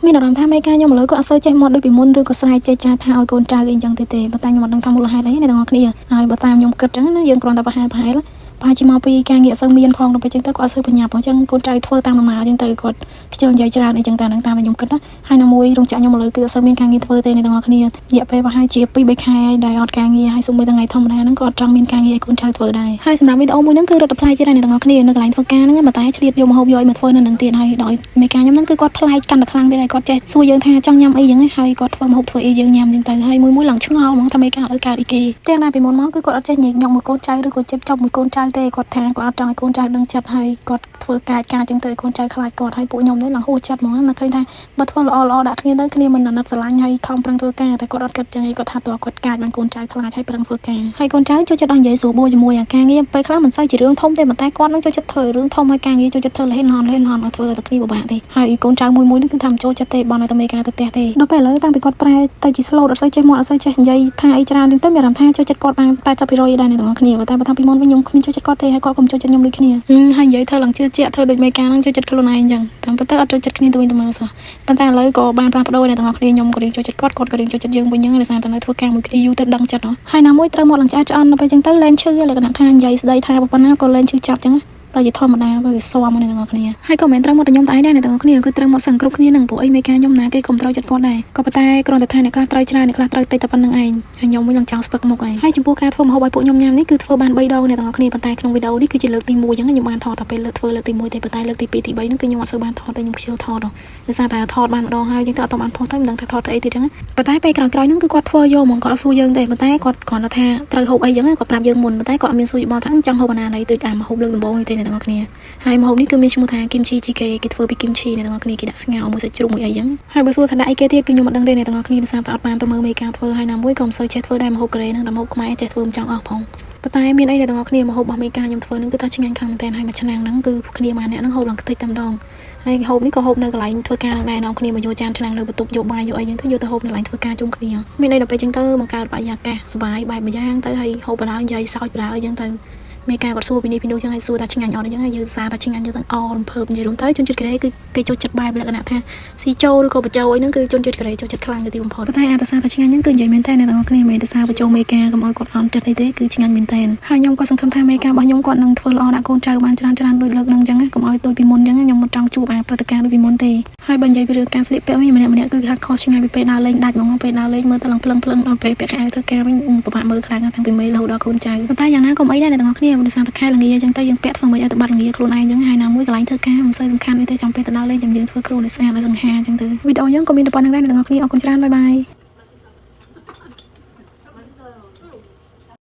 មានអារម្មណ៍ថាមេការខ្ញុំឥឡូវក៏អត់សូវចេះមាត់ដូចពីមុនឬក៏ស្រែកចេះចាស់ថាឲ្យកូនចៅអីចឹងទេប៉ុន្តែខ្ញុំអត់ដឹងថាមូលហេតុអីអ្នកទាំងអស់គ្នាហើយបើតាមខ្ញុំគិតចឹងណាយើងគ្រាន់តែប្រហែលប្រហែលជាមកពីការងារអត់សូវមានផងដល់ពេលចឹងទៅគាត់អត់សូវបញ្ញាប់អញ្ចឹងកូនចៅធ្វើតាមដំណើរចឹងទៅគាត់ខ្ជិលនិយាយច្រើនអីចឹងតែនឹងតាមខ្ញុំគិតណាហើយនៅមួយរោងចក្រខ្ញុំឥឡូវគឺអត់សូវមានការងារធ្វើទេអ្នកទាំងអស់គ្នារយៈពេលប្រហែលជា2-3ខែដែលអត់ការងារហើយសូម្បីតែថ្ងៃធម្មតាហ្នឹងក៏អត់ចង់មានការងារឲ្យកូនចៅធ្វើដែរហើយសម្រាប់វីដេអូមួយហ្នឹងគឺរត់ទៅផ្លែទៀតហើយអ្នកទាំងអស់គ្នានៅកន្លែងធ្វើការហ្នឹងតែឆ្លៀតយកម្ហូបយកឲ្យមកធ្វើនៅនឹងទៀតហើយដោយមេការខ្ញុំហ្នឹងគឺគាត់ផ្លែកកាន់តែខ្លាំងទៀតហើយគាត់ចេះសួរយើងថាចង់ញ៉ាំអីចឹងហើយគាត់ធ្វើម្ហូបធ្វើអីយើងញ៉ាំចឹងទៅហើយមួយឡើងឆ្ងល់ហ្មងថាមេការឥឡូវកើតអីគេទាំងណាពីមុនមកគឺគាត់អត់ចេះញែកញ៉ុកមួយកូនចៅឬក៏ជិបចប់មួយកូនចៅទេគាត់ថាគាត់អត់ចង់ឲ្យកូនចៅដឹងចិត្តហើយគាត់ធ្វើការចឹងទៅកូនចៅខ្លាចគាត់ហើយពួកខ្ញុំនេះឡើងហួសចិត្តហ្មងណាឃើញថាបើធ្វើល្អដាក់គ្នាទៅគ្នាមិនអាណិតស្រឡាញ់ហើយខំប្រឹងធ្វើការតែគាត់អត់គិតចឹងឯងគាត់ថាតើគាត់កាចបានកូនចៅខ្លាចហើយប្រឹងធ្វើការហើយកូនចៅចូលចិត្តដល់និយាយស្រួលបួជាមួយអាការងារពេលខ្លះមិនសូវជារឿងធំទេប៉ុន្តែគាត់នឹងចូលចិត្តធ្វើរឿងធំហើយការងារចូលចិត្តធ្វើលះហន់ឲ្យធ្វើតែគ្នាពិបាកទេហើយកូនចៅមួយនឹងគឺថាមិនចូលចិត្តទេបនឲ្យតែមេការទៅផ្ទះទេដល់ពេលឥឡូវតាំងពីគាត់ប្រែទៅជា slow អត់សូវចេះមកអត់សូវចេះនិយាយថាអីច្រើនទេមានអារម្មណ៍ថាចូលចិត្តគាត់បាន 80% ដែរអ្នកទាំងអស់គ្នាតែបើថាពីមុនវិញខ្ញុំគ្មានចូលចិត្តគាត់ទេហើយគាត់ក៏មិនចូលចិត្តខ្ញុំដូចគ្នាហើយនិយាយធ្វើឡើងជឿជាក់ធ្វើដូចមេការនឹងចូលចិត្តខ្លួនឯងអញ្ចឹងតែប៉ុន្តែអត់ចូលចិត្តគ្នាទៅវិញទៅមកសោះប៉ុន្តែឥឡូវក៏បានផ្លាស់ប្ដូរអ្នកទាំងអស់គ្នាខ្ញុំក៏រៀងចូលចិត្តគាត់ក៏រៀងចូលចិត្តយើងវិញហ្នឹងដោយសារតែនៅធ្វើការមួយគ្នាយូរទៅដឹងចិត្តហ៎ហើយណាមួយត្រូវមកឡើងឆ្អែតឆ្អន់ទៅពេលអញ្ចឹងទៅលែងឈឺលក្ខណៈថានិយាយស្ដីថាប៉ុណ្ណាក៏លែងឈឺចាប់អញ្ចឹងតែជាធម្មតាទៅស្វាមអ្នកទាំងអស់គ្នាហើយក៏មិនត្រូវមកតែខ្ញុំតែឯងដែរអ្នកទាំងអស់គ្នាគឺត្រូវមកសង្គ្រប់គ្នានឹងពួកអីមេការខ្ញុំណាគេកុំត្រូវចិត្តគាត់ដែរក៏ប៉ុន្តែគ្រាន់តែថាអ្នកខ្លះត្រូវច្រើនអ្នកខ្លះត្រូវតិចតែប៉ុណ្្នឹងឯងហើយខ្ញុំវិញឡើងចង់ស្ពឹកមុខឯងហើយចំពោះការធ្វើម្ហូបឲ្យពួកខ្ញុំញ៉ាំនេះគឺធ្វើបាន3ដងអ្នកទាំងអស់គ្នាប៉ុន្តែក្នុងវីដេអូនេះគឺជាលើកទី1អញ្ចឹងខ្ញុំបានថតតែពេលលើកធ្វើលើកទី1ទេប៉ុន្តែលើកទី2ទី3ហ្នឹងគឺខ្ញុំអត់សូវបានថតទេខ្ញុំខ្ជិលថតដោយសារតែថតបានម្ដងហើយយើងទៅអត់បានផុសទៅមិនដឹងថាថតទៅអីទៀតអញ្ចឹងប៉ុន្តែពេលក្រោយៗហ្នឹងគឺគាត់ធ្វើយកហ្មងគាត់អត់សួរយើងទេប៉ុន្តែគាត់គ្រាន់តែថាត្រូវហូបអីអញ្ចឹងគាត់ប្រាប់យើងមុនប៉ុន្តែគាត់អត់មានសួរយោបល់ថាចង់ហូបអាណាណីដូចអាម្ហូបលើកដំបូងនេះទេអ្នកទាំងអស់គ្នាហើយម្ហូបនេះគឺមានឈ្មោះថា kimchi jjigae គេធ្វើពី kimchi អ្នកទាំងអស់គ្នាគេដាក់ស្ងោរមួយសាច់ជ្រូកមួយអីចឹងហើយបើសួរថាដាក់អីគេទៀតគឺខ្ញុំអត់ដឹងទេអ្នកទាំងអស់គ្នាដោយសារតែអត់បានទៅមើលមេការធ្វើហើយណាមួយក៏មិនសូវចេះធ្វើដែរម្ហូបកូរ៉េហ្នឹងតែម្ហូបខ្មែរចេះធ្វើមិនចង់អស់ផងប៉ុន្តែមានអីអ្នកទាំងអស់គ្នាម្ហូបរបស់មេការខ្ញុំធ្វើហ្នឹងគឺថាឆ្ងាញ់ខ្លាំងមែនទែនហើយមួយឆ្នាំហ្នឹងគឺគ្នាម៉ាអ្នកហ្នឹងហូបឡើងខ្ទេចតែម្ដងហើយហូបនេះក៏ហូបនៅកន្លែងធ្វើការនឹងដែរនាំគ្នាមកយកចានឆ្នាំងលើបន្ទប់យកបាយយកអីចឹងទៅយកទៅហូបនៅកន្លែងធ្វើការជុំគ្នាមានអីដល់ពេលចឹងទៅបង្កើតបរិយាកាសសុបាយបែបមួយយ៉ាងទៅហើយហូបបណ្ដោយនិយាយសើចបណ្ដោយអីចឹងទៅមេការគាត់សួរពីនេះពីនោះចឹងហើយសួរថាឆ្ងាញ់អត់អញ្ចឹងហើយយើងសារថាឆ្ងាញ់យើងទាំងអរំភើបនិយាយរួមទៅជនជាតិកូរ៉េគឺគេចូលចិត្តបែបលក្ខណៈថាស៊ីជោឬក៏បជោអីហ្នឹងគឺជនជាតិកូរ៉េចូលចិត្តខ្លាំងទៅទីបំផុតប៉ុន្តែអាសារថាឆ្ងាញ់ហ្នឹងគឺនិយាយមែនតើអ្នកទាំងអស់គ្នាមិនមែនថាបជោមេការកុំឲ្យគាត់អន់ចិត្តអីទេគឺឆ្ងាញ់មែនតើហើយខ្ញុំក៏សង្ឃឹមថាមេការរបស់ខ្ញុំគាត់នឹងធ្វើល្អដាក់កូនចៅបានច្រើនដូចលើកហ្នឹងអញ្ចឹងកុំឲ្យដូចពីមុនអញ្ចឹងខ្ញុំមិនចង់ជួបអាព្រឹត្តិការណ៍ដូចពីមុនទេហើយបើនិយាយពីរឿងការស្លៀកពាក់វិញម្នាក់គឺហាត់ខុសឆ្ងាយពីពេលដើរលេងដាច់ហ្មងពេលដើរលេងមើលទៅឡើងភ្លឹងដល់ពេលពាក់ខោធ្វើការវិញពិបាកមើលខ្លាំងតាំងពីមេរហូតដល់កូនចៅប៉ុន្តែយ៉ាងណាក៏អីដែរអ្នកទាំងអស់គ្នាដោយសារតែខែល្ងាអញ្ចឹងទៅយើងពាក់ធ្វើមិនឲ្យទៅបាត់ល្ងាខ្លួនឯងអញ្ចឹងហើយណាមួយកន្លែងធ្វើការមិនសូវសំខាន់អីទេចាំពេលទៅដើរលេងចាំយើងធ្វើគ្រូនេសាទឲ្យសង្ហាអញ្ចឹងទៅវីដេអូយើងក៏មានតែប៉ុណ្្នឹងដែរអ្នកទាំងអស់គ្នាអរគុណច្រើនបាយបាយ